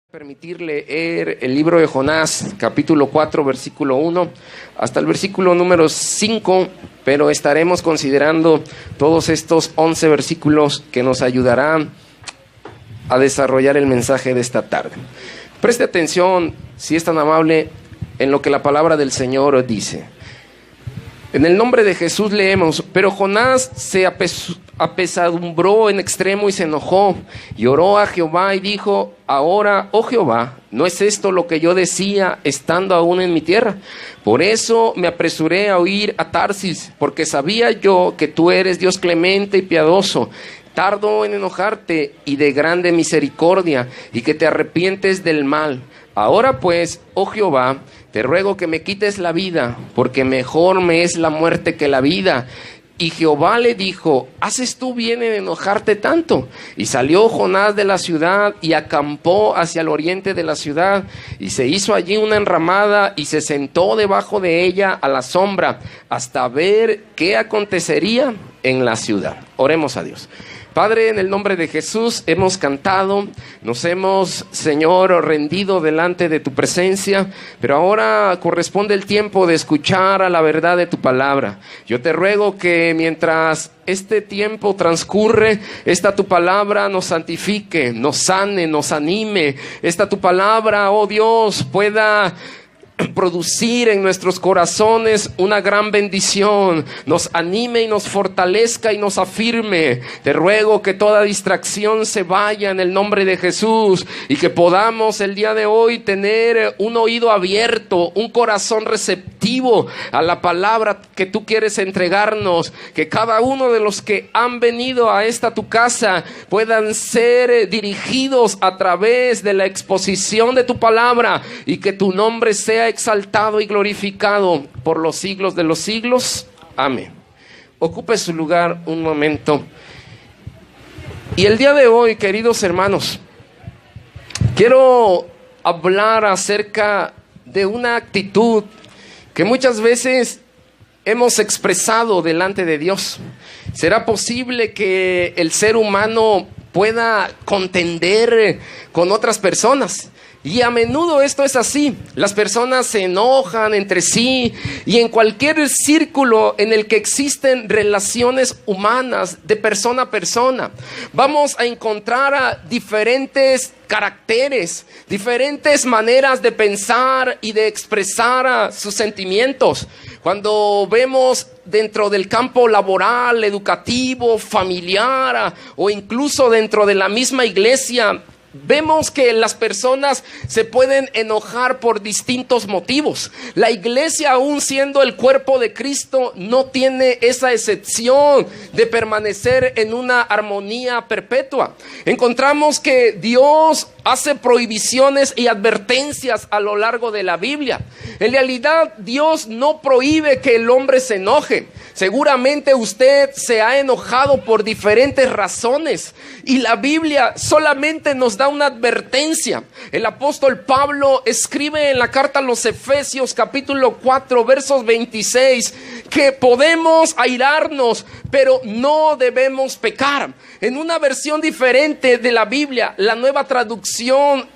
Permitir leer el libro de Jonás, capítulo 4, versículo 1, hasta el versículo número 5, pero estaremos considerando todos estos 11 versículos que nos ayudarán a desarrollar el mensaje de esta tarde. Preste atención, si es tan amable, en lo que la palabra del Señor dice. En el nombre de Jesús leemos: pero Jonás se apesadumbró en extremo y se enojó, y oró a Jehová y dijo: ahora, oh Jehová, ¿no es esto lo que yo decía estando aún en mi tierra? Por eso me apresuré a huir a Tarsis, porque sabía yo que tú eres Dios clemente y piadoso, tardo en enojarte y de grande misericordia, y que te arrepientes del mal. Ahora pues, oh Jehová, te ruego que me quites la vida, porque mejor me es la muerte que la vida. Y Jehová le dijo: ¿haces tú bien en enojarte tanto? Y salió Jonás de la ciudad y acampó hacia el oriente de la ciudad, y se hizo allí una enramada y se sentó debajo de ella a la sombra, hasta ver qué acontecería en la ciudad. Oremos a Dios. Padre, en el nombre de Jesús hemos cantado, nos hemos, Señor, rendido delante de tu presencia, pero ahora corresponde el tiempo de escuchar a la verdad de tu palabra. Yo te ruego que mientras este tiempo transcurre, esta tu palabra nos santifique, nos sane, nos anime. Esta tu palabra, oh Dios, pueda producir en nuestros corazones una gran bendición, nos anime y nos fortalezca y nos afirme. Te ruego que toda distracción se vaya en el nombre de Jesús, y que podamos el día de hoy tener un oído abierto, un corazón receptivo a la palabra que tú quieres entregarnos. Que cada uno de los que han venido a esta tu casa puedan ser dirigidos a través de la exposición de tu palabra, y que tu nombre sea exaltado y glorificado por los siglos de los siglos. Amén. Ocupe su lugar un momento. Y el día de hoy, queridos hermanos, quiero hablar acerca de una actitud que muchas veces hemos expresado delante de Dios. ¿Será posible que el ser humano pueda contender con otras personas? Y a menudo esto es así. Las personas se enojan entre sí, y en cualquier círculo en el que existen relaciones humanas de persona a persona, vamos a encontrar a diferentes caracteres, diferentes maneras de pensar y de expresar sus sentimientos. Cuando vemos dentro del campo laboral, educativo, familiar, o incluso dentro de la misma iglesia, vemos que las personas se pueden enojar por distintos motivos. La iglesia, aún siendo el cuerpo de Cristo, no tiene esa excepción de permanecer en una armonía perpetua. Encontramos que Dios hace prohibiciones y advertencias a lo largo de la Biblia. En realidad, Dios no prohíbe que el hombre se enoje. Seguramente usted se ha enojado por diferentes razones, y la Biblia solamente nos da una advertencia. El apóstol Pablo escribe en la carta a los Efesios, capítulo 4, versos 26, que podemos airarnos, pero no debemos pecar. En una versión diferente de la Biblia, la nueva traducción,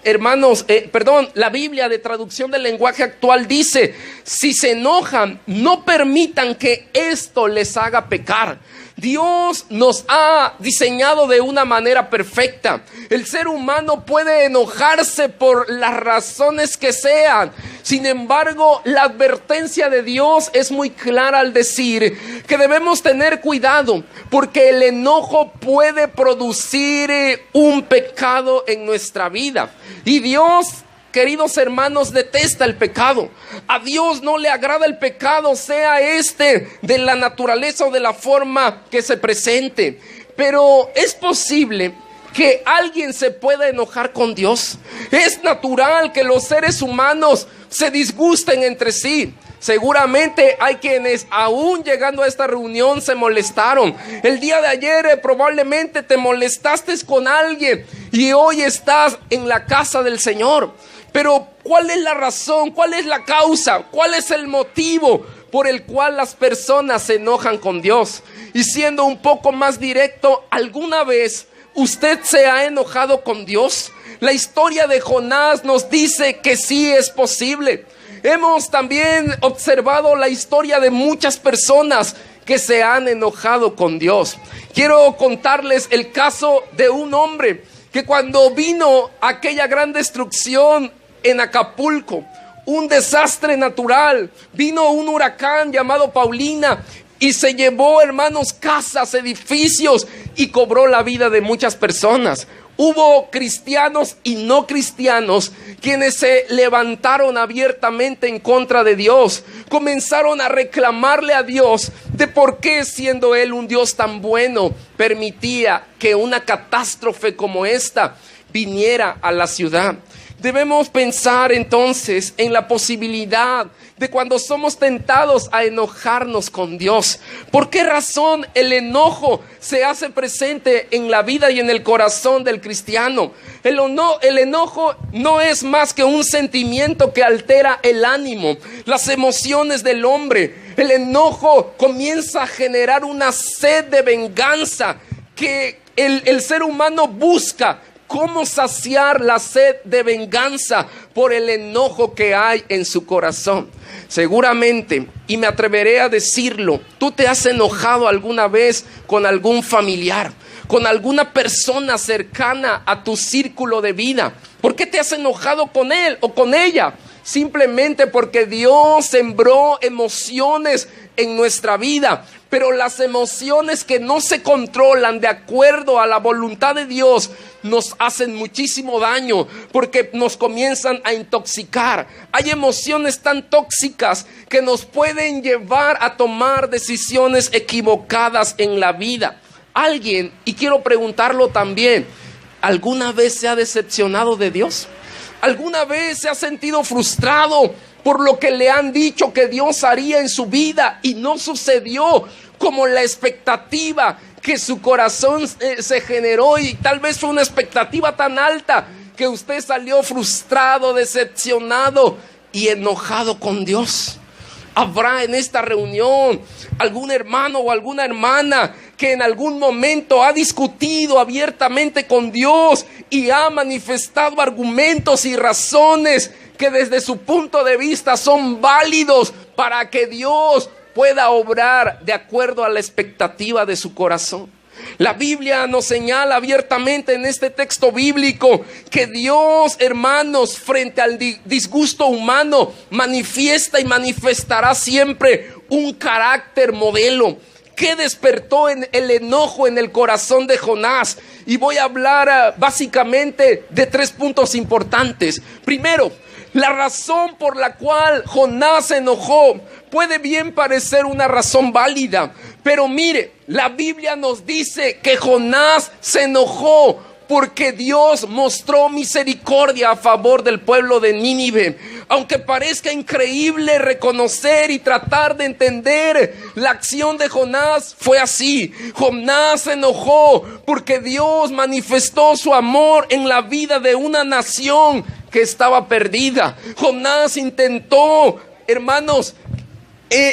la Biblia de traducción del lenguaje actual dice: si se enojan, no permitan que esto les haga pecar. Dios nos ha diseñado de una manera perfecta. El ser humano puede enojarse por las razones que sean. Sin embargo, la advertencia de Dios es muy clara al decir que debemos tener cuidado, porque el enojo puede producir un pecado en nuestra vida. Y Dios, queridos hermanos, detesta el pecado. A Dios no le agrada el pecado, sea este de la naturaleza o de la forma que se presente. Pero es posible que alguien se pueda enojar con Dios. Es natural que los seres humanos se disgusten entre sí. Seguramente hay quienes aún llegando a esta reunión se molestaron. El día de ayer probablemente te molestaste con alguien, y hoy estás en la casa del Señor. Pero ¿cuál es la razón? ¿Cuál es la causa? ¿Cuál es el motivo por el cual las personas se enojan con Dios? Y siendo un poco más directo, ¿alguna vez usted se ha enojado con Dios? La historia de Jonás nos dice que sí es posible. Hemos también observado la historia de muchas personas que se han enojado con Dios. Quiero contarles el caso de un hombre que cuando vino aquella gran destrucción en Acapulco, un desastre natural, vino un huracán llamado Paulina y se llevó, hermanos, casas, edificios y cobró la vida de muchas personas. Hubo cristianos y no cristianos quienes se levantaron abiertamente en contra de Dios. Comenzaron a reclamarle a Dios de por qué, siendo Él un Dios tan bueno, permitía que una catástrofe como esta viniera a la ciudad. Debemos pensar entonces en la posibilidad de cuando somos tentados a enojarnos con Dios. ¿Por qué razón el enojo se hace presente en la vida y en el corazón del cristiano? El enojo no es más que un sentimiento que altera el ánimo, las emociones del hombre. El enojo comienza a generar una sed de venganza que el ser humano busca. ¿Cómo saciar la sed de venganza por el enojo que hay en su corazón? Seguramente, y me atreveré a decirlo, tú te has enojado alguna vez con algún familiar, con alguna persona cercana a tu círculo de vida. ¿Por qué te has enojado con él o con ella? Simplemente porque Dios sembró emociones en nuestra vida. Pero las emociones que no se controlan de acuerdo a la voluntad de Dios nos hacen muchísimo daño porque nos comienzan a intoxicar. Hay emociones tan tóxicas que nos pueden llevar a tomar decisiones equivocadas en la vida. Alguien, y quiero preguntarlo también, ¿alguna vez se ha decepcionado de Dios? ¿Alguna vez se ha sentido frustrado por lo que le han dicho que Dios haría en su vida y no sucedió como la expectativa que su corazón se generó? Y tal vez fue una expectativa tan alta que usted salió frustrado, decepcionado y enojado con Dios. ¿Habrá en esta reunión algún hermano o alguna hermana que en algún momento ha discutido abiertamente con Dios y ha manifestado argumentos y razones que desde su punto de vista son válidos para que Dios pueda obrar de acuerdo a la expectativa de su corazón? La Biblia nos señala abiertamente en este texto bíblico que Dios, hermanos, frente al disgusto humano, manifiesta y manifestará siempre un carácter modelo. ¿Qué despertó el enojo en el corazón de Jonás? Y voy a hablar básicamente de 3 puntos importantes. Primero, la razón por la cual Jonás se enojó puede bien parecer una razón válida, pero mire, la Biblia nos dice que Jonás se enojó porque Dios mostró misericordia a favor del pueblo de Nínive. Aunque parezca increíble reconocer y tratar de entender la acción de Jonás, fue así. Jonás se enojó porque Dios manifestó su amor en la vida de una nación que estaba perdida. Jonás intentó, hermanos,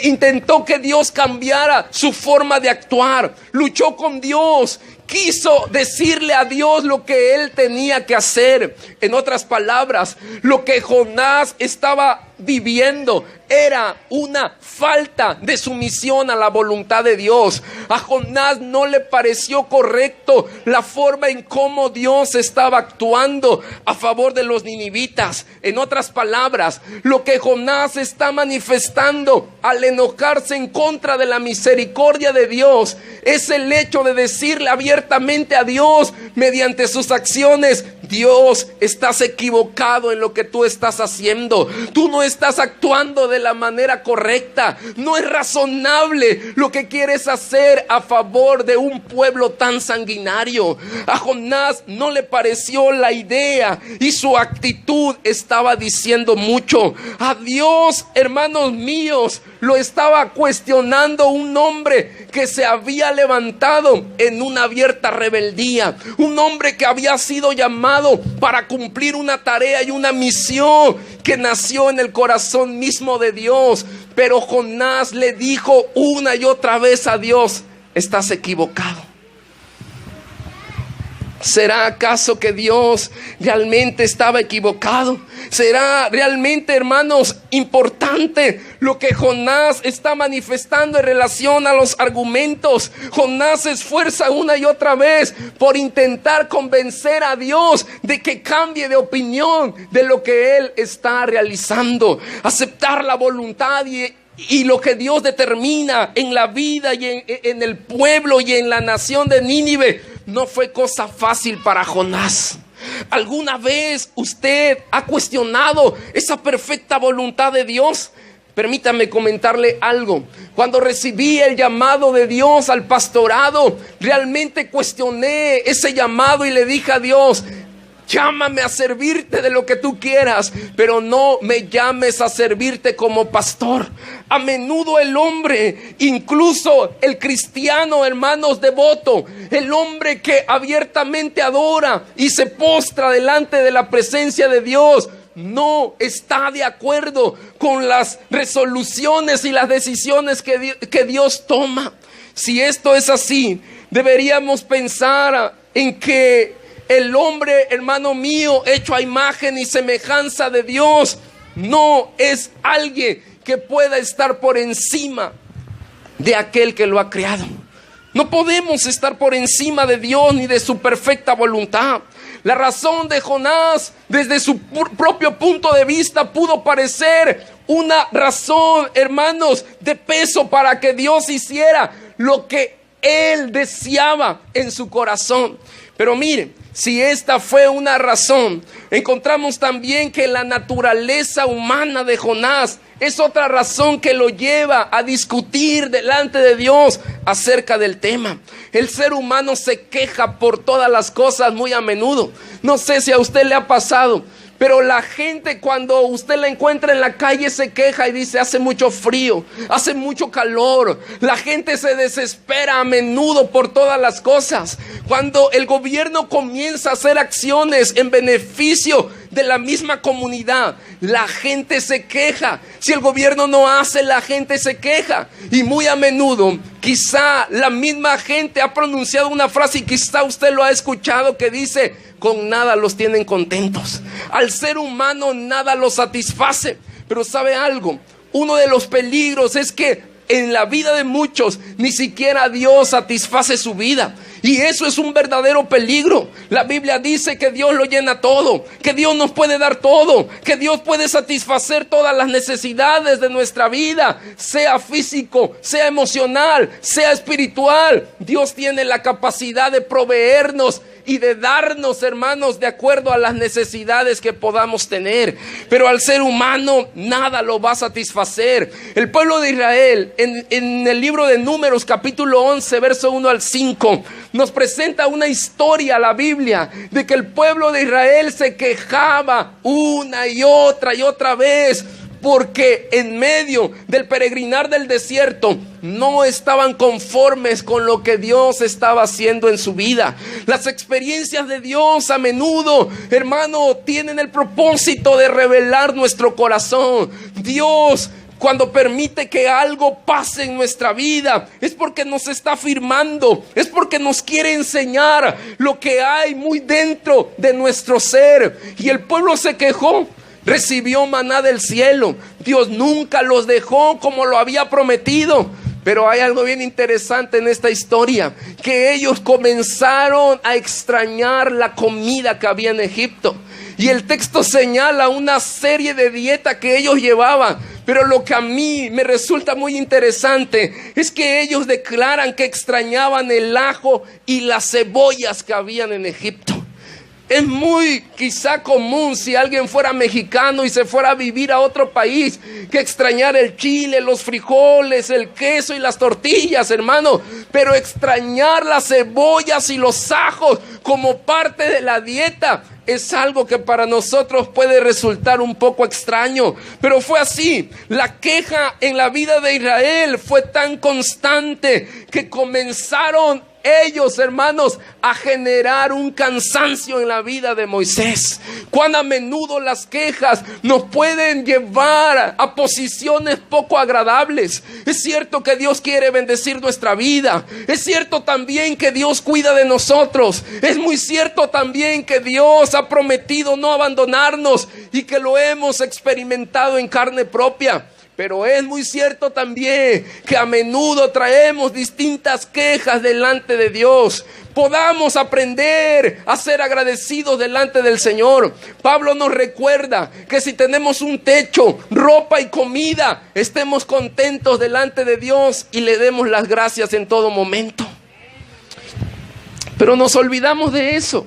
intentó que Dios cambiara su forma de actuar. Luchó con Dios. Quiso decirle a Dios lo que él tenía que hacer. En otras palabras, lo que Jonás estaba viviendo era una falta de sumisión a la voluntad de Dios. A Jonás no le pareció correcto la forma en cómo Dios estaba actuando a favor de los ninivitas. En otras palabras, lo que Jonás está manifestando al enojarse en contra de la misericordia de Dios es el hecho de decirle abiertamente a Dios mediante sus acciones: Dios, estás equivocado en lo que tú estás haciendo. Tú no estás actuando de la manera correcta. No es razonable lo que quieres hacer a favor de un pueblo tan sanguinario. A Jonás no le pareció la idea y su actitud estaba diciendo mucho. A Dios, hermanos míos, lo estaba cuestionando un hombre que se había levantado en una abierta rebeldía. Un hombre que había sido llamado para cumplir una tarea y una misión que nació en el corazón mismo de Dios. Pero Jonás le dijo una y otra vez a Dios: estás equivocado. ¿Será acaso que Dios realmente estaba equivocado? ¿Será realmente, hermanos, importante lo que Jonás está manifestando en relación a los argumentos? Jonás se esfuerza una y otra vez por intentar convencer a Dios de que cambie de opinión de lo que él está realizando. Aceptar la voluntad y lo que Dios determina en la vida y en el pueblo y en la nación de Nínive no fue cosa fácil para Jonás. ¿Alguna vez usted ha cuestionado esa perfecta voluntad de Dios? Permítame comentarle algo. Cuando recibí el llamado de Dios al pastorado, realmente cuestioné ese llamado y le dije a Dios: llámame a servirte de lo que tú quieras, pero no me llames a servirte como pastor. A menudo el hombre, incluso el cristiano, hermanos, devoto, el hombre que abiertamente adora y se postra delante de la presencia de Dios, no está de acuerdo con las resoluciones y las decisiones que Dios toma. Si esto es así, deberíamos pensar en que el hombre, hermano mío, hecho a imagen y semejanza de Dios, no es alguien que pueda estar por encima de aquel que lo ha creado. No podemos estar por encima de Dios ni de su perfecta voluntad. La razón de Jonás, desde su propio punto de vista, pudo parecer una razón, hermanos, de peso para que Dios hiciera lo que él deseaba en su corazón. Pero miren, si esta fue una razón, encontramos también que la naturaleza humana de Jonás es otra razón que lo lleva a discutir delante de Dios acerca del tema. El ser humano se queja por todas las cosas muy a menudo. No sé si a usted le ha pasado, pero la gente, cuando usted la encuentra en la calle, se queja y dice: hace mucho frío, hace mucho calor. La gente se desespera a menudo por todas las cosas. Cuando el gobierno comienza a hacer acciones en beneficio de la misma comunidad, la gente se queja. Si el gobierno no hace, la gente se queja. Y muy a menudo, quizá la misma gente ha pronunciado una frase, y quizá usted lo ha escuchado, que dice: con nada los tienen contentos. Al ser humano nada los satisface. Pero ¿sabe algo? Uno de los peligros es que en la vida de muchos ni siquiera Dios satisface su vida. Y eso es un verdadero peligro. La Biblia dice que Dios lo llena todo, que Dios nos puede dar todo, que Dios puede satisfacer todas las necesidades de nuestra vida, sea físico, sea emocional, sea espiritual. Dios tiene la capacidad de proveernos y de darnos, hermanos, de acuerdo a las necesidades que podamos tener. Pero al ser humano nada lo va a satisfacer. El pueblo de Israel, en el libro de Números, capítulo 11, verso 1 al 5, nos presenta una historia a la Biblia de que el pueblo de Israel se quejaba una y otra vez, porque en medio del peregrinar del desierto no estaban conformes con lo que Dios estaba haciendo en su vida. Las experiencias de Dios a menudo, hermano, tienen el propósito de revelar nuestro corazón. Dios, cuando permite que algo pase en nuestra vida, es porque nos está afirmando, es porque nos quiere enseñar lo que hay muy dentro de nuestro ser. Y el pueblo se quejó. Recibió maná del cielo. Dios nunca los dejó como lo había prometido. Pero hay algo bien interesante en esta historia, que ellos comenzaron a extrañar la comida que había en Egipto. Y el texto señala una serie de dietas que ellos llevaban. Pero lo que a mí me resulta muy interesante es que ellos declaran que extrañaban el ajo y las cebollas que habían en Egipto. Es muy quizá común, si alguien fuera mexicano y se fuera a vivir a otro país, que extrañar el chile, los frijoles, el queso y las tortillas, hermano. Pero extrañar las cebollas y los ajos como parte de la dieta es algo que para nosotros puede resultar un poco extraño. Pero fue así. La queja en la vida de Israel fue tan constante que comenzaron ellos, hermanos, a generar un cansancio en la vida de Moisés. Cuán a menudo las quejas nos pueden llevar a posiciones poco agradables. Es cierto que Dios quiere bendecir nuestra vida. Es cierto también que Dios cuida de nosotros. Es muy cierto también que Dios ha prometido no abandonarnos y que lo hemos experimentado en carne propia. Pero es muy cierto también que a menudo traemos distintas quejas delante de Dios. Podamos aprender a ser agradecidos delante del Señor. Pablo nos recuerda que si tenemos un techo, ropa y comida, estemos contentos delante de Dios y le demos las gracias en todo momento. Pero nos olvidamos de eso.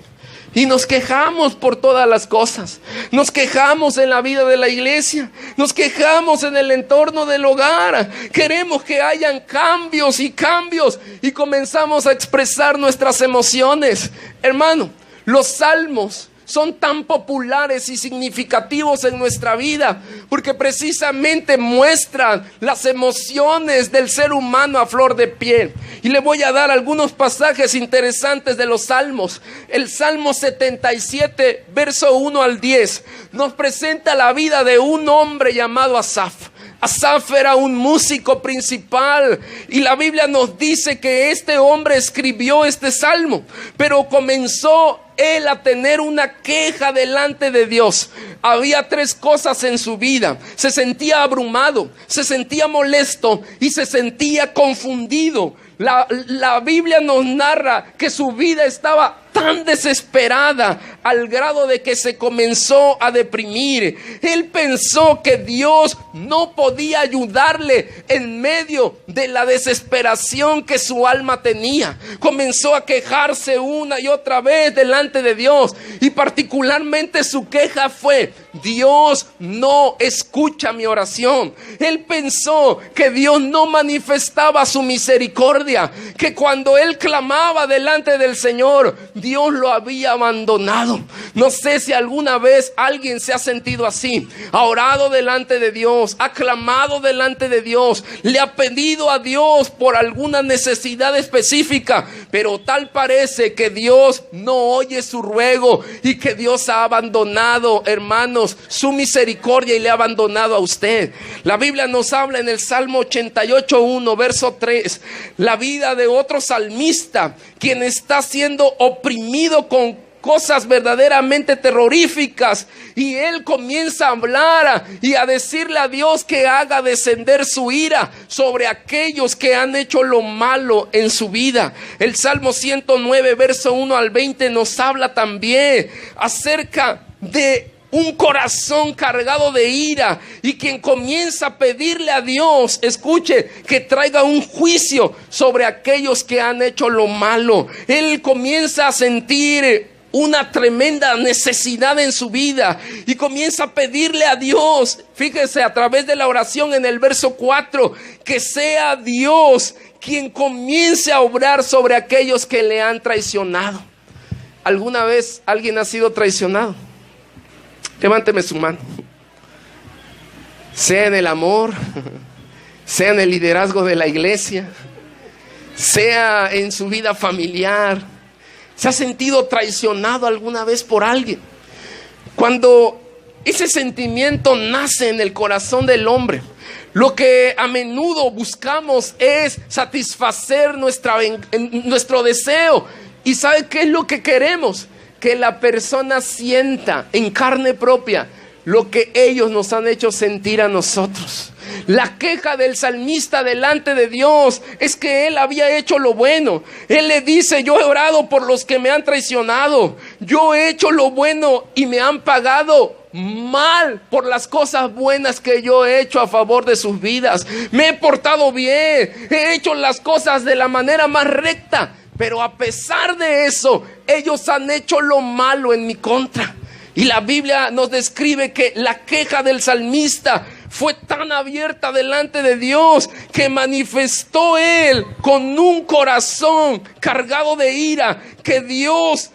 Y nos quejamos por todas las cosas. Nos quejamos en la vida de la iglesia. Nos quejamos en el entorno del hogar. Queremos que hayan cambios y comenzamos a expresar nuestras emociones. Hermano, los salmos son tan populares y significativos en nuestra vida porque precisamente muestran las emociones del ser humano a flor de piel. Y le voy a dar algunos pasajes interesantes de los salmos. El Salmo 77, verso 1 al 10, nos presenta la vida de un hombre llamado Asaf. Asaf era un músico principal y la Biblia nos dice que este hombre escribió este salmo, pero comenzó él a tener una queja delante de Dios. Había tres cosas en su vida: se sentía abrumado, se sentía molesto y se sentía confundido. La Biblia nos narra que su vida estaba tan desesperada al grado de que se comenzó a deprimir. Él pensó que Dios no podía ayudarle en medio de la desesperación que su alma tenía. Comenzó a quejarse una y otra vez delante de Dios, y particularmente su queja fue: Dios no escucha mi oración. Él pensó que Dios no manifestaba su misericordia, que cuando él clamaba delante del Señor, Dios lo había abandonado. No sé si alguna vez alguien se ha sentido así. Ha orado delante de Dios, ha clamado delante de Dios, le ha pedido a Dios por alguna necesidad específica, pero tal parece que Dios no oye su ruego y que Dios ha abandonado, hermanos, su misericordia y le ha abandonado a usted. La Biblia nos habla en el Salmo 88:1, verso 3, la vida de otro salmista, quien está siendo oprimido con cosas verdaderamente terroríficas, y él comienza a hablar y a decirle a Dios que haga descender su ira sobre aquellos que han hecho lo malo en su vida. El Salmo 109, verso 1 al 20 nos habla también acerca de un corazón cargado de ira, y quien comienza a pedirle a Dios, escuche, que traiga un juicio sobre aquellos que han hecho lo malo. Él comienza a sentir una tremenda necesidad en su vida y comienza a pedirle a Dios, fíjese, a través de la oración en el verso 4, que sea Dios quien comience a obrar sobre aquellos que le han traicionado. ¿Alguna vez alguien ha sido traicionado? Levánteme su mano. Sea en el amor, sea en el liderazgo de la iglesia, sea en su vida familiar. ¿Se ha sentido traicionado alguna vez por alguien? Cuando ese sentimiento nace en el corazón del hombre, lo que a menudo buscamos es satisfacer nuestro deseo. ¿Y sabe qué es lo que queremos? Que la persona sienta en carne propia lo que ellos nos han hecho sentir a nosotros. La queja del salmista delante de Dios es que él había hecho lo bueno. Él le dice: yo he orado por los que me han traicionado, yo he hecho lo bueno y me han pagado mal por las cosas buenas que yo he hecho a favor de sus vidas. Me he portado bien, he hecho las cosas de la manera más recta, pero a pesar de eso, ellos han hecho lo malo en mi contra. Y la Biblia nos describe que la queja del salmista fue tan abierta delante de Dios que manifestó él con un corazón cargado de ira que Dios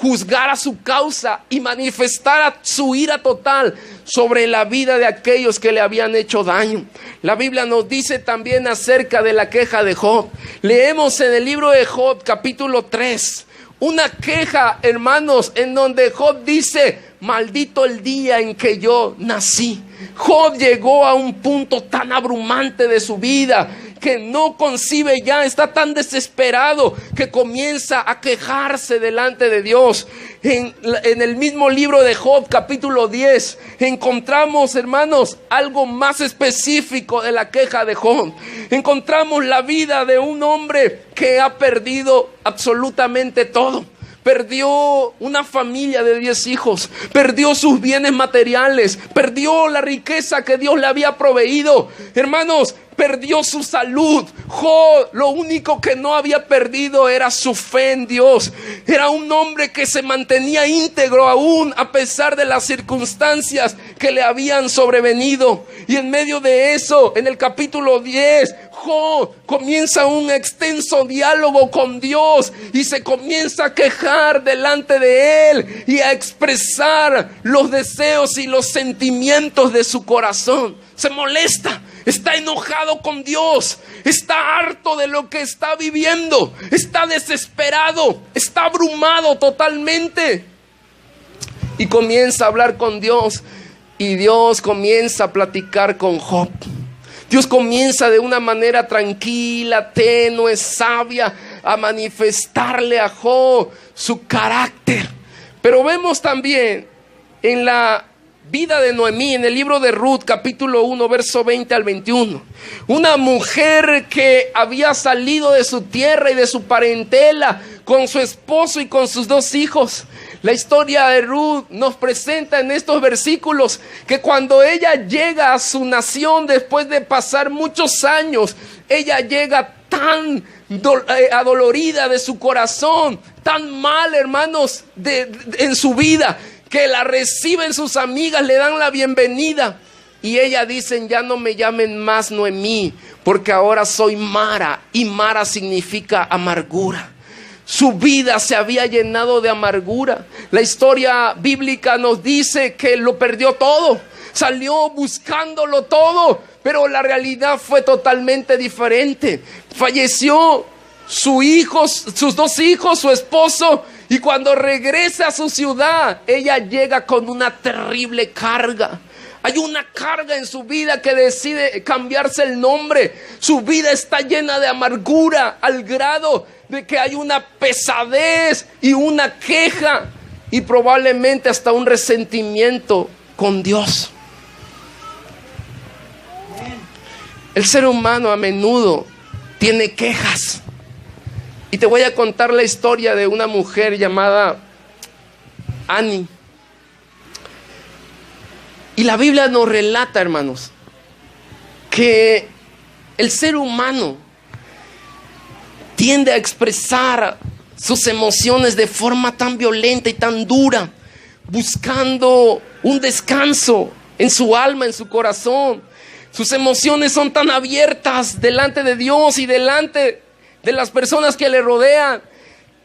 juzgara su causa y manifestara su ira total sobre la vida de aquellos que le habían hecho daño. La Biblia nos dice también acerca de la queja de Job. Leemos en el libro de Job, capítulo 3, una queja, hermanos, en donde Job dice: maldito el día en que yo nací. Job llegó a un punto tan abrumante de su vida que no concibe ya, está tan desesperado que comienza a quejarse delante de Dios. En el mismo libro de Job, capítulo 10, encontramos, hermanos, algo más específico de la queja de Job. Encontramos la vida de un hombre que ha perdido absolutamente todo. Perdió una familia de 10 hijos, perdió sus bienes materiales, perdió la riqueza que Dios le había proveído. Hermanos, perdió su salud. Job, lo único que no había perdido era su fe en Dios. Era un hombre que se mantenía íntegro aún a pesar de las circunstancias que le habían sobrevenido. Y en medio de eso, en el capítulo 10, Job comienza un extenso diálogo con Dios y se comienza a quejar delante de Él y a expresar los deseos y los sentimientos de su corazón. Se molesta, está enojado con Dios, está harto de lo que está viviendo, está desesperado, está abrumado totalmente. Y comienza a hablar con Dios y Dios comienza a platicar con Job. Dios comienza de una manera tranquila, tenue, sabia, a manifestarle a Job su carácter. Pero vemos también en la vida de Noemí, en el libro de Ruth, capítulo 1, verso 20 al 21. Una mujer que había salido de su tierra y de su parentela con su esposo y con sus 2 hijos. La historia de Ruth nos presenta en estos versículos que cuando ella llega a su nación después de pasar muchos años, ella llega tan adolorida de su corazón, tan mal, hermanos, en su vida, que la reciben sus amigas, le dan la bienvenida. Y ella dice: ya no me llamen más Noemí, porque ahora soy Mara, y Mara significa amargura. Su vida se había llenado de amargura. La historia bíblica nos dice que lo perdió todo, salió buscándolo todo, pero la realidad fue totalmente diferente. Falleció su hijo, sus 2 hijos, su esposo, y cuando regresa a su ciudad, ella llega con una terrible carga. Hay una carga en su vida que decide cambiarse el nombre. Su vida está llena de amargura al grado de que hay una pesadez y una queja y probablemente hasta un resentimiento con Dios. El ser humano a menudo tiene quejas. Y te voy a contar la historia de una mujer llamada Annie. Y la Biblia nos relata, hermanos, que el ser humano tiende a expresar sus emociones de forma tan violenta y tan dura, buscando un descanso en su alma, en su corazón. Sus emociones son tan abiertas delante de Dios y delante de las personas que le rodean,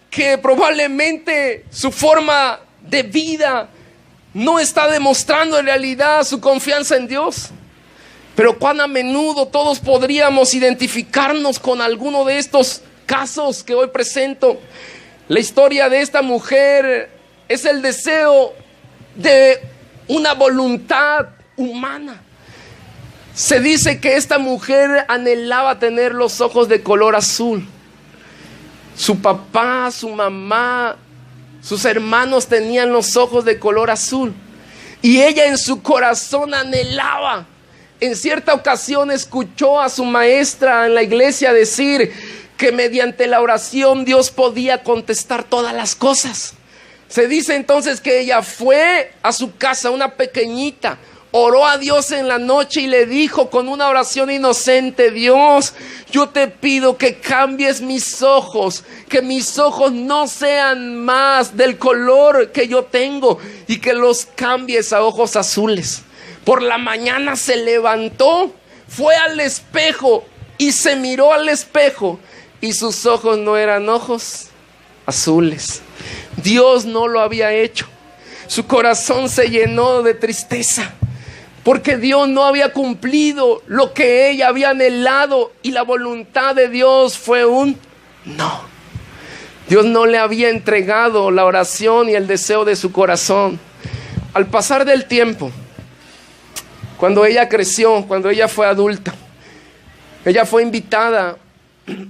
que probablemente su forma de vida no está demostrando en realidad su confianza en Dios. Pero cuán a menudo todos podríamos identificarnos con alguno de estos casos que hoy presento. La historia de esta mujer es el deseo de una voluntad humana. Se dice que esta mujer anhelaba tener los ojos de color azul. Su papá, su mamá, sus hermanos tenían los ojos de color azul. Y ella en su corazón anhelaba. En cierta ocasión escuchó a su maestra en la iglesia decir que mediante la oración Dios podía contestar todas las cosas. Se dice entonces que ella fue a su casa, una pequeñita, oró a Dios en la noche y le dijo con una oración inocente: Dios, yo te pido que cambies mis ojos, que mis ojos no sean más del color que yo tengo y que los cambies a ojos azules. Por la mañana se levantó, fue al espejo y se miró al espejo y sus ojos no eran ojos azules. Dios no lo había hecho. Su corazón se llenó de tristeza, porque Dios no había cumplido lo que ella había anhelado, y la voluntad de Dios fue un no. Dios no le había entregado la oración y el deseo de su corazón. Al pasar del tiempo, cuando ella creció, cuando ella fue adulta, ella fue invitada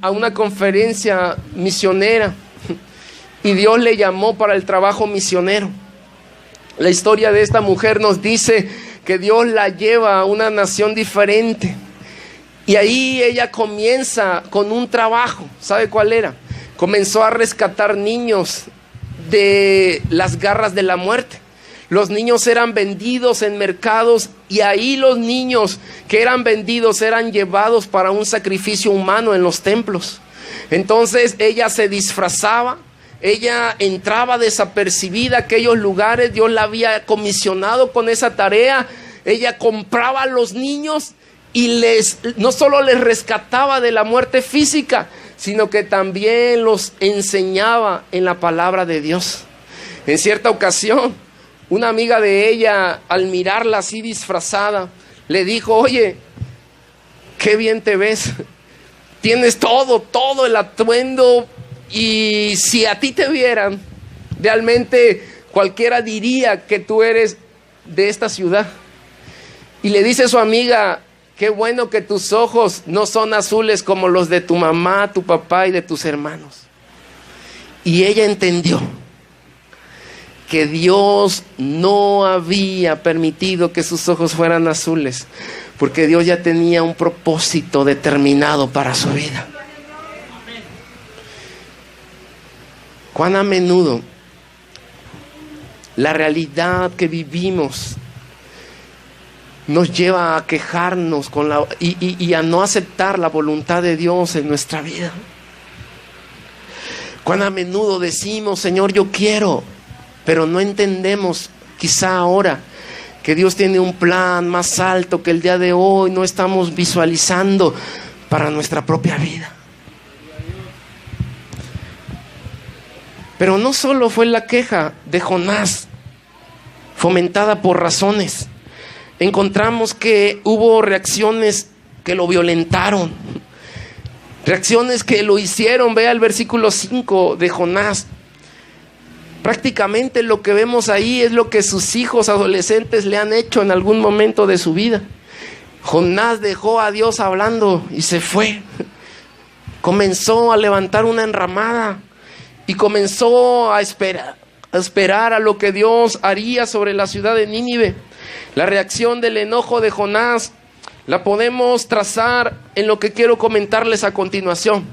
a una conferencia misionera y Dios le llamó para el trabajo misionero. La historia de esta mujer nos dice que Dios la lleva a una nación diferente, y ahí ella comienza con un trabajo. ¿Sabe cuál era? Comenzó a rescatar niños de las garras de la muerte. Los niños eran vendidos en mercados, y ahí los niños que eran vendidos eran llevados para un sacrificio humano en los templos. Entonces ella se disfrazaba, ella entraba desapercibida a aquellos lugares. Dios la había comisionado con esa tarea. Ella compraba a los niños y no solo les rescataba de la muerte física, sino que también los enseñaba en la palabra de Dios. En cierta ocasión, una amiga de ella, al mirarla así disfrazada, le dijo: oye, qué bien te ves, tienes todo el atuendo, y si a ti te vieran, realmente cualquiera diría que tú eres de esta ciudad. Y le dice a su amiga: qué bueno que tus ojos no son azules como los de tu mamá, tu papá y de tus hermanos. Y ella entendió que Dios no había permitido que sus ojos fueran azules, porque Dios ya tenía un propósito determinado para su vida. Cuán a menudo la realidad que vivimos nos lleva a quejarnos y a no aceptar la voluntad de Dios en nuestra vida. Cuán a menudo decimos: Señor, yo quiero, pero no entendemos quizá ahora que Dios tiene un plan más alto que el día de hoy no estamos visualizando para nuestra propia vida. Pero no solo fue la queja de Jonás fomentada por razones. Encontramos que hubo reacciones que lo violentaron, reacciones que lo hicieron. Vea el versículo 5 de Jonás. Prácticamente lo que vemos ahí es lo que sus hijos adolescentes le han hecho en algún momento de su vida. Jonás dejó a Dios hablando y se fue. Comenzó a levantar una enramada y comenzó a esperar a lo que Dios haría sobre la ciudad de Nínive. La reacción del enojo de Jonás la podemos trazar en lo que quiero comentarles a continuación.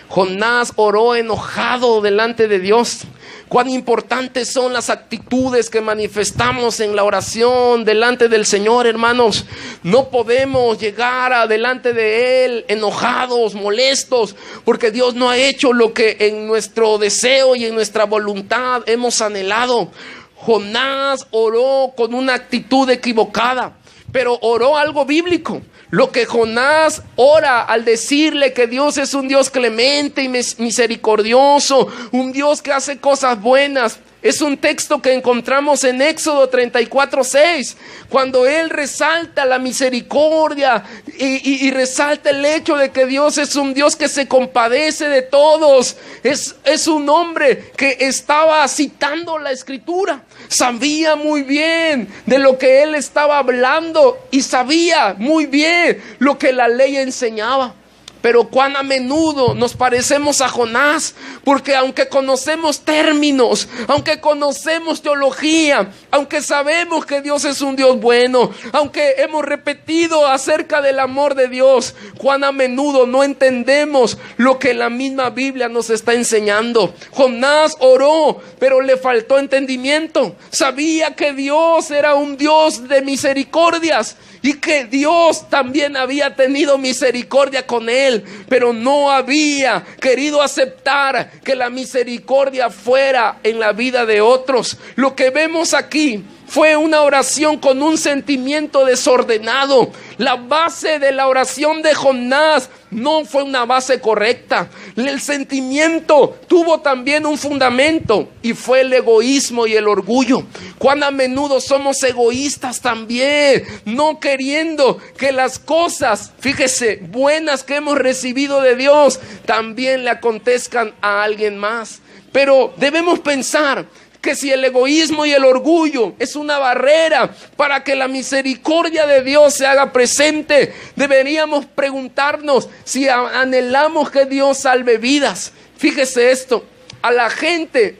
Jonás oró enojado delante de Dios. Cuán importantes son las actitudes que manifestamos en la oración delante del Señor, hermanos. No podemos llegar delante de Él enojados, molestos, porque Dios no ha hecho lo que en nuestro deseo y en nuestra voluntad hemos anhelado. Jonás oró con una actitud equivocada, pero oró algo bíblico. Lo que Jonás ora al decirle que Dios es un Dios clemente y misericordioso, un Dios que hace cosas buenas, es un texto que encontramos en Éxodo 34:6, cuando él resalta la misericordia y resalta el hecho de que Dios es un Dios que se compadece de todos. Es un hombre que estaba citando la Escritura, sabía muy bien de lo que él estaba hablando y sabía muy bien lo que la ley enseñaba. Pero cuán a menudo nos parecemos a Jonás, porque aunque conocemos términos, aunque conocemos teología, aunque sabemos que Dios es un Dios bueno, aunque hemos repetido acerca del amor de Dios, cuán a menudo no entendemos lo que la misma Biblia nos está enseñando. Jonás oró, pero le faltó entendimiento. Sabía que Dios era un Dios de misericordias y que Dios también había tenido misericordia con él, pero no había querido aceptar que la misericordia fuera en la vida de otros. Lo que vemos aquí Fue una oración con un sentimiento desordenado. La base de la oración de Jonás no fue una base correcta. El sentimiento tuvo también un fundamento y fue el egoísmo y el orgullo. Cuán a menudo somos egoístas también, no queriendo que las cosas, fíjese, buenas que hemos recibido de Dios también le acontezcan a alguien más. Pero debemos pensar que si el egoísmo y el orgullo es una barrera para que la misericordia de Dios se haga presente, deberíamos preguntarnos si anhelamos que Dios salve vidas. Fíjese esto, a la gente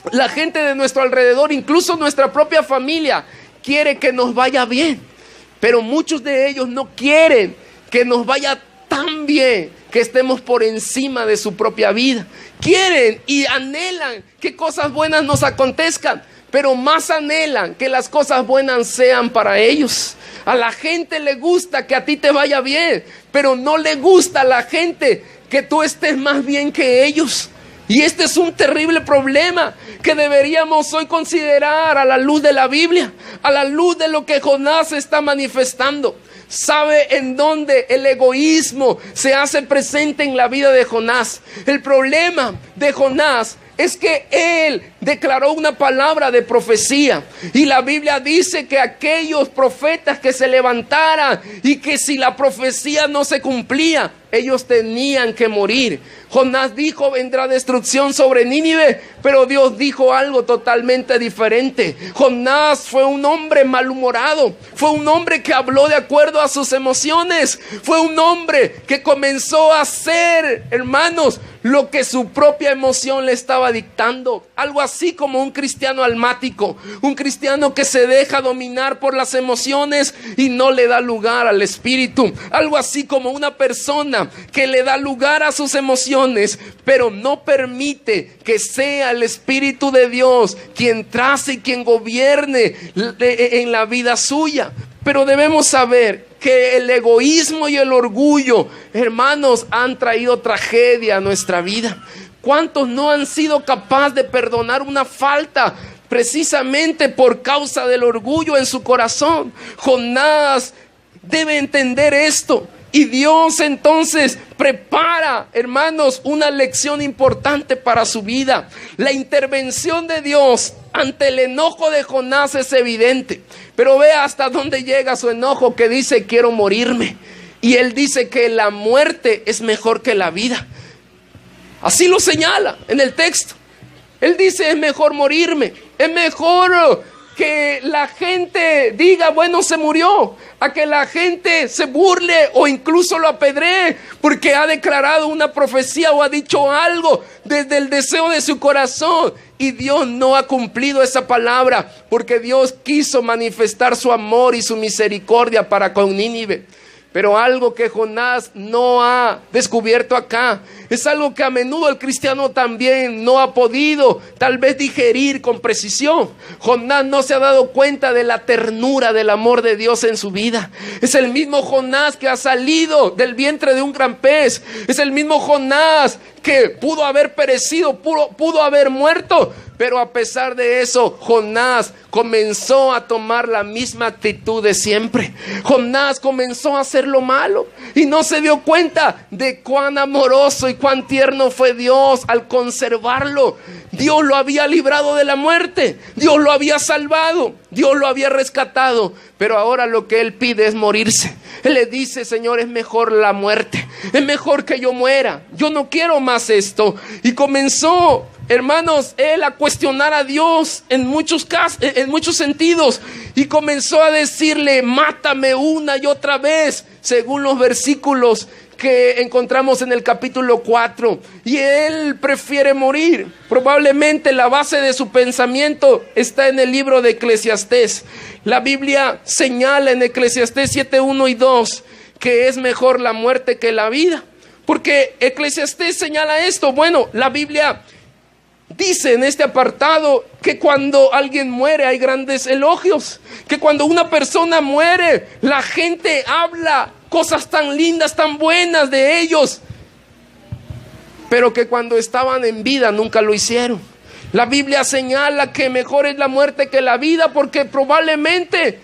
de nuestro alrededor, incluso nuestra propia familia, quiere que nos vaya bien, pero muchos de ellos no quieren que nos vaya tan bien que estemos por encima de su propia vida. Quieren y anhelan que cosas buenas nos acontezcan, pero más anhelan que las cosas buenas sean para ellos. A la gente le gusta que a ti te vaya bien, pero no le gusta a la gente que tú estés más bien que ellos. Y este es un terrible problema que deberíamos hoy considerar a la luz de la Biblia, a la luz de lo que Jonás está manifestando. ¿Sabe en dónde el egoísmo se hace presente en la vida de Jonás? El problema de Jonás es que él declaró una palabra de profecía y la Biblia dice que aquellos profetas que se levantaran y que si la profecía no se cumplía, ellos tenían que morir. Jonás dijo: vendrá destrucción sobre Nínive, pero Dios dijo algo totalmente diferente. Jonás fue un hombre malhumorado, fue un hombre que habló de acuerdo a sus emociones, fue un hombre que comenzó a hacer, hermanos, lo que su propia emoción le estaba dictando. Algo así como un cristiano almático, un cristiano que se deja dominar por las emociones y no le da lugar al espíritu. Algo así como una persona que le da lugar a sus emociones, pero no permite que sea el Espíritu de Dios quien trace y quien gobierne en la vida suya. Pero debemos saber que el egoísmo y el orgullo, hermanos, han traído tragedia a nuestra vida. ¿Cuántos no han sido capaces de perdonar una falta precisamente por causa del orgullo en su corazón? Jonás debe entender esto. Y Dios entonces prepara, hermanos, una lección importante para su vida. La intervención de Dios ante el enojo de Jonás es evidente. Pero vea hasta dónde llega su enojo, que dice: quiero morirme. Y él dice que la muerte es mejor que la vida. Así lo señala en el texto. Él dice: es mejor morirme, es mejor que la gente diga, bueno, se murió, a que la gente se burle o incluso lo apedree porque ha declarado una profecía o ha dicho algo desde el deseo de su corazón y Dios no ha cumplido esa palabra, porque Dios quiso manifestar su amor y su misericordia para con Nínive. Pero algo que Jonás no ha descubierto acá es algo que a menudo el cristiano también no ha podido tal vez digerir con precisión. Jonás no se ha dado cuenta de la ternura del amor de Dios en su vida. Es el mismo Jonás que ha salido del vientre de un gran pez. Es el mismo Jonás que pudo haber perecido, pudo haber muerto. Pero a pesar de eso, Jonás comenzó a tomar la misma actitud de siempre. Jonás comenzó a hacer lo malo y no se dio cuenta de cuán amoroso y cuán tierno fue Dios al conservarlo. Dios lo había librado de la muerte, Dios lo había salvado, Dios lo había rescatado, pero ahora lo que él pide es morirse. Él le dice: Señor, es mejor la muerte, es mejor que yo muera, yo no quiero más esto. Y comenzó, hermanos, él a cuestionar a Dios en muchos casos, en muchos sentidos, y comenzó a decirle: mátame una y otra vez, según los versículos que encontramos en el capítulo 4. Y él prefiere morir. Probablemente la base de su pensamiento está en el libro de Eclesiastés. La Biblia señala en Eclesiastés 7:1 y 2 que es mejor la muerte que la vida, porque Eclesiastés señala esto. Bueno, la Biblia dice en este apartado que cuando alguien muere hay grandes elogios, que cuando una persona muere la gente habla cosas tan lindas, tan buenas de ellos, pero que cuando estaban en vida nunca lo hicieron. La Biblia señala que mejor es la muerte que la vida, porque probablemente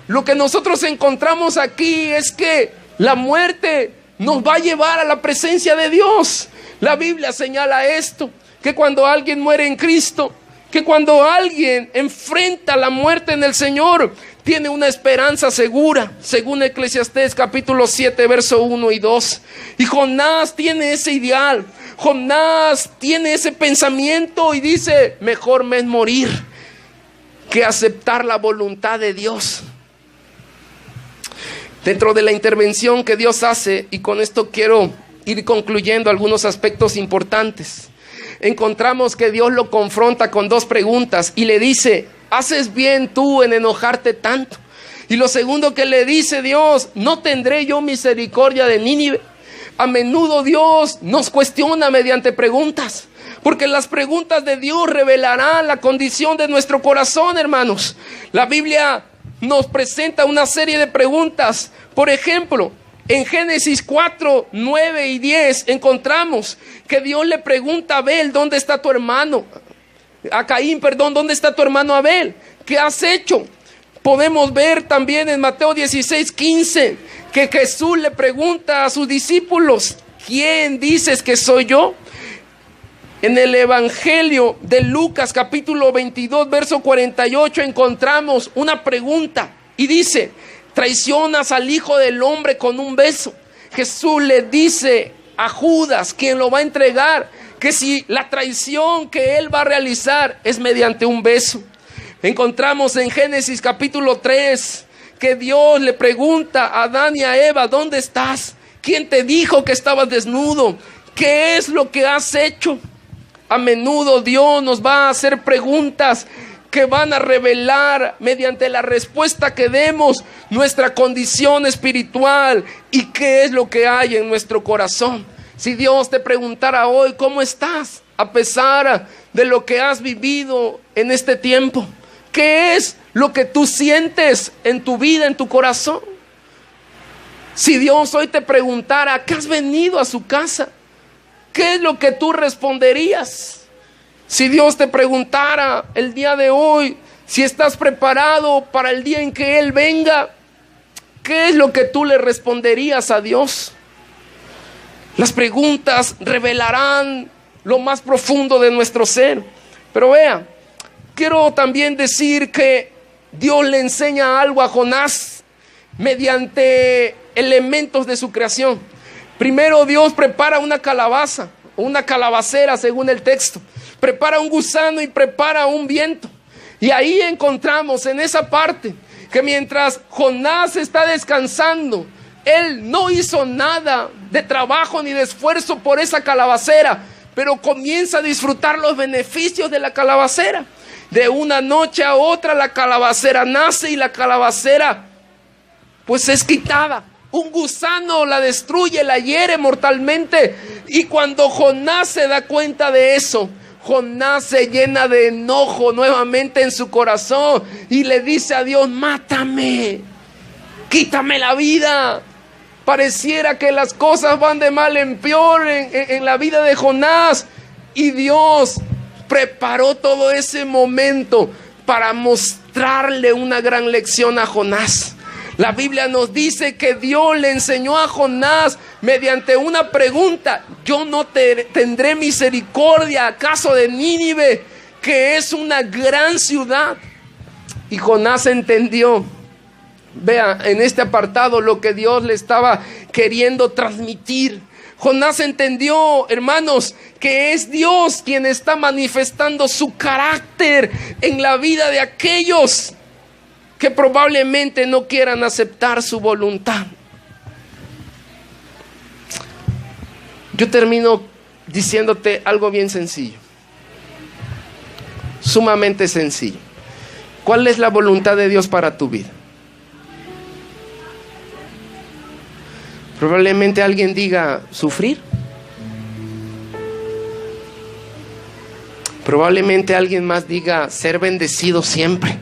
lo que nosotros encontramos aquí es que la muerte nos va a llevar a la presencia de Dios. La Biblia señala esto, que cuando alguien muere en Cristo, que cuando alguien enfrenta la muerte en el Señor, tiene una esperanza segura, según Eclesiastés capítulo 7, verso 1 y 2. Y Jonás tiene ese ideal, Jonás tiene ese pensamiento y dice: mejor me es morir que aceptar la voluntad de Dios. Dentro de la intervención que Dios hace, y con esto quiero ir concluyendo algunos aspectos importantes, encontramos que Dios lo confronta con dos preguntas y le dice: ¿haces bien tú en enojarte tanto? Y lo segundo que le dice Dios: ¿no tendré yo misericordia de Nínive? A menudo Dios nos cuestiona mediante preguntas, porque las preguntas de Dios revelarán la condición de nuestro corazón, hermanos. La Biblia nos presenta una serie de preguntas. Por ejemplo, en Génesis 4, 9 y 10 encontramos que Dios le pregunta a Abel: ¿dónde está tu hermano? A Caín, perdón, ¿dónde está tu hermano Abel? ¿Qué has hecho? Podemos ver también en Mateo 16, 15 que Jesús le pregunta a sus discípulos: ¿quién dices que soy yo? En el Evangelio de Lucas capítulo 22 verso 48 encontramos una pregunta y dice: ¿traicionas al Hijo del Hombre con un beso? Jesús le dice a Judas, quien lo va a entregar, que si la traición que él va a realizar es mediante un beso. Encontramos en Génesis capítulo 3 que Dios le pregunta a Adán y a Eva: ¿dónde estás? ¿Quién te dijo que estabas desnudo? ¿Qué es lo que has hecho? A menudo Dios nos va a hacer preguntas que van a revelar, mediante la respuesta que demos, nuestra condición espiritual y qué es lo que hay en nuestro corazón. Si Dios te preguntara hoy: ¿cómo estás a pesar de lo que has vivido en este tiempo? ¿Qué es lo que tú sientes en tu vida, en tu corazón? Si Dios hoy te preguntara: ¿a qué has venido a su casa? ¿Qué es lo que tú responderías? Si Dios te preguntara el día de hoy si estás preparado para el día en que Él venga, ¿qué es lo que tú le responderías a Dios? Las preguntas revelarán lo más profundo de nuestro ser. Pero vea, quiero también decir que Dios le enseña algo a Jonás mediante elementos de su creación. Primero, Dios prepara una calabaza, una calabacera según el texto. Prepara un gusano y prepara un viento. Y ahí encontramos en esa parte que mientras Jonás está descansando, él no hizo nada de trabajo ni de esfuerzo por esa calabacera, pero comienza a disfrutar los beneficios de la calabacera. De una noche a otra la calabacera nace y la calabacera pues es quitada. Un gusano la destruye, la hiere mortalmente. Y cuando Jonás se da cuenta de eso, Jonás se llena de enojo nuevamente en su corazón y le dice a Dios: mátame, quítame la vida. Pareciera que las cosas van de mal en peor en la vida de Jonás. Y Dios preparó todo ese momento para mostrarle una gran lección a Jonás. La Biblia nos dice que Dios le enseñó a Jonás mediante una pregunta: ¿yo no tendré misericordia acaso de Nínive, que es una gran ciudad? Y Jonás entendió. Vea en este apartado lo que Dios le estaba queriendo transmitir. Jonás entendió, hermanos, que es Dios quien está manifestando su carácter en la vida de aquellos que probablemente no quieran aceptar su voluntad. Yo termino diciéndote algo bien sencillo, sumamente sencillo. ¿Cuál es la voluntad de Dios para tu vida? Probablemente alguien diga: sufrir. Probablemente alguien más diga: ser bendecido siempre.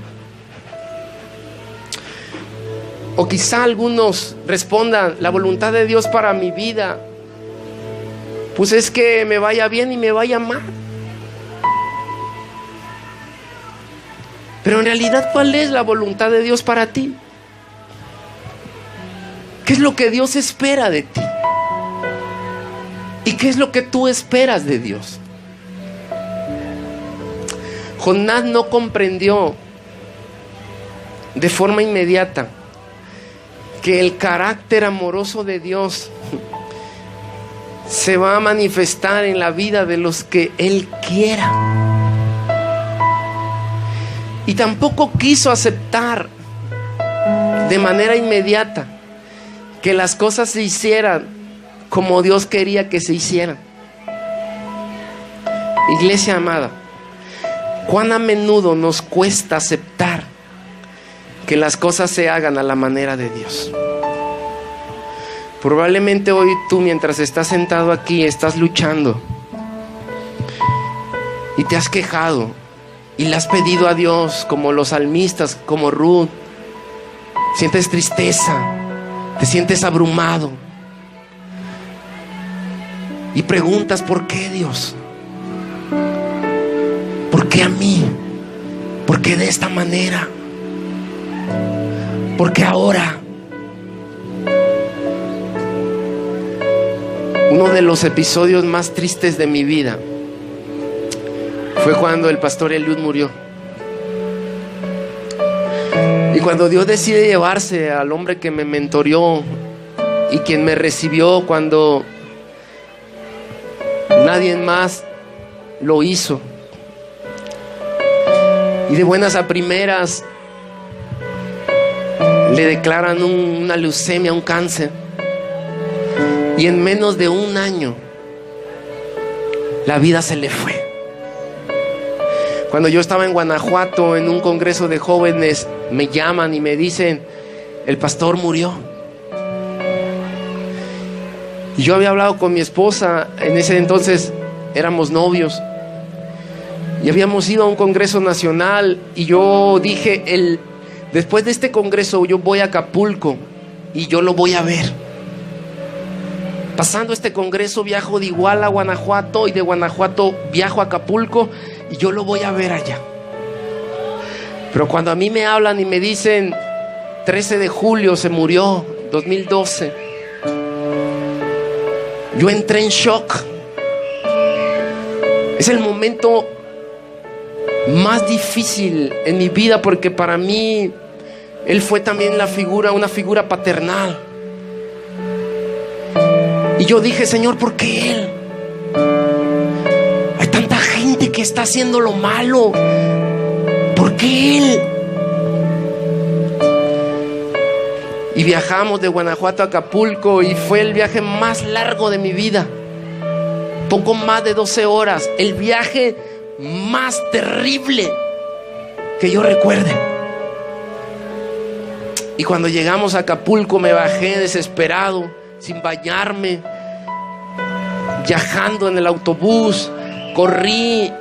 O quizá algunos respondan: la voluntad de Dios para mi vida, pues es que me vaya bien y me vaya mal. Pero en realidad, ¿cuál es la voluntad de Dios para ti? ¿Qué es lo que Dios espera de ti? ¿Y qué es lo que tú esperas de Dios? Jonás no comprendió de forma inmediata que el carácter amoroso de Dios se va a manifestar en la vida de los que Él quiera. Y tampoco quiso aceptar de manera inmediata que las cosas se hicieran como Dios quería que se hicieran. Iglesia amada, ¿cuán a menudo nos cuesta aceptar que las cosas se hagan a la manera de Dios? Probablemente hoy tú, mientras estás sentado aquí, estás luchando y te has quejado y le has pedido a Dios, como los salmistas, como Ruth. Sientes tristeza, te sientes abrumado y preguntas: ¿por qué, Dios? ¿Por qué a mí? ¿Por qué de esta manera? ¿Por qué ahora? Uno de los episodios más tristes de mi vida fue cuando el pastor Eliud murió. Y cuando Dios decide llevarse al hombre que me mentoreó y quien me recibió cuando nadie más lo hizo, y de buenas a primeras le declaran una leucemia, un cáncer, y en menos de un año la vida se le fue. Cuando yo estaba en Guanajuato en un congreso de jóvenes, me llaman y me dicen: el pastor murió. Y yo había hablado con mi esposa, en ese entonces éramos novios, y habíamos ido a un congreso nacional, y yo dije: después de este congreso yo voy a Acapulco y yo lo voy a ver. Pasando este congreso viajo de Iguala a Guanajuato, y de Guanajuato viajo a Acapulco y yo lo voy a ver allá. Pero cuando a mí me hablan y me dicen 13 de julio se murió, 2012, yo entré en shock. Es el momento más difícil en mi vida, porque para mí él fue también una figura paternal. Y yo dije: Señor, ¿por qué él? Hay tanta gente que está haciendo lo malo, ¿por qué él? Y viajamos de Guanajuato a Acapulco, y fue el viaje más largo de mi vida, poco más de 12 horas, el viaje más terrible que yo recuerde. Y cuando llegamos a Acapulco me bajé desesperado, sin bañarme, viajando en el autobús. Corrí,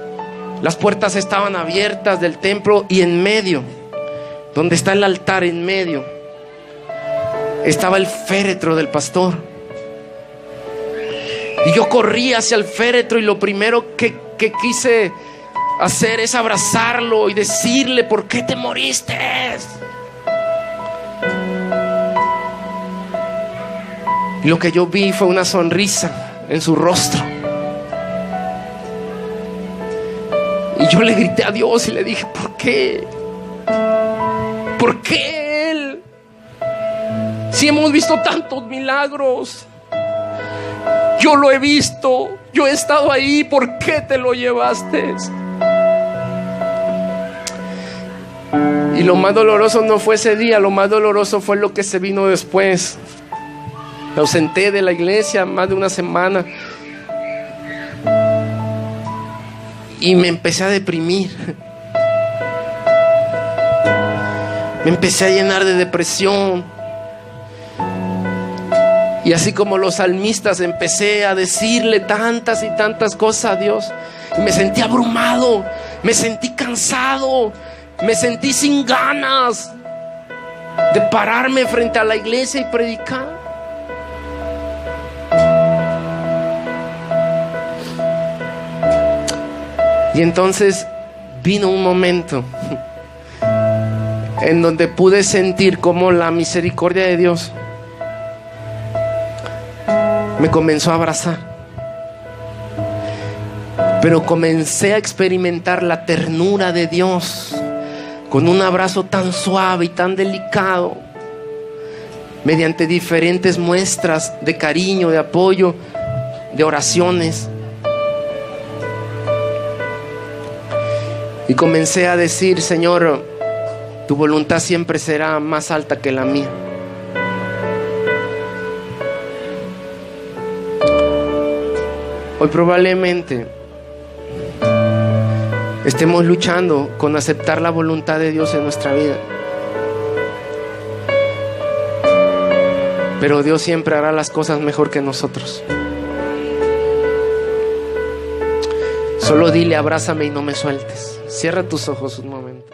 las puertas estaban abiertas del templo, y en medio, donde está el altar, en medio estaba el féretro del pastor. Y yo corrí hacia el féretro, y lo primero que quise hacer es abrazarlo y decirle: ¿por qué te moriste? Y lo que yo vi fue una sonrisa en su rostro. Y yo le grité a Dios y le dije: ¿por qué? ¿Por qué él? Si hemos visto tantos milagros, yo lo he visto, yo he estado ahí, ¿por qué te lo llevaste? Y lo más doloroso no fue ese día, lo más doloroso fue lo que se vino después. Me ausenté de la iglesia más de una semana y me empecé a deprimir. Me empecé a llenar de depresión. Y así como los salmistas, empecé a decirle tantas y tantas cosas a Dios. Y me sentí abrumado, me sentí cansado, me sentí sin ganas de pararme frente a la iglesia y predicar. Y entonces vino un momento en donde pude sentir cómo la misericordia de Dios me comenzó a abrazar. Pero comencé a experimentar la ternura de Dios con un abrazo tan suave y tan delicado, mediante diferentes muestras de cariño, de apoyo, de oraciones. Y comencé a decir: Señor, tu voluntad siempre será más alta que la mía. Hoy probablemente estemos luchando con aceptar la voluntad de Dios en nuestra vida, pero Dios siempre hará las cosas mejor que nosotros. Solo dile: abrázame y no me sueltes. Cierra tus ojos un momento.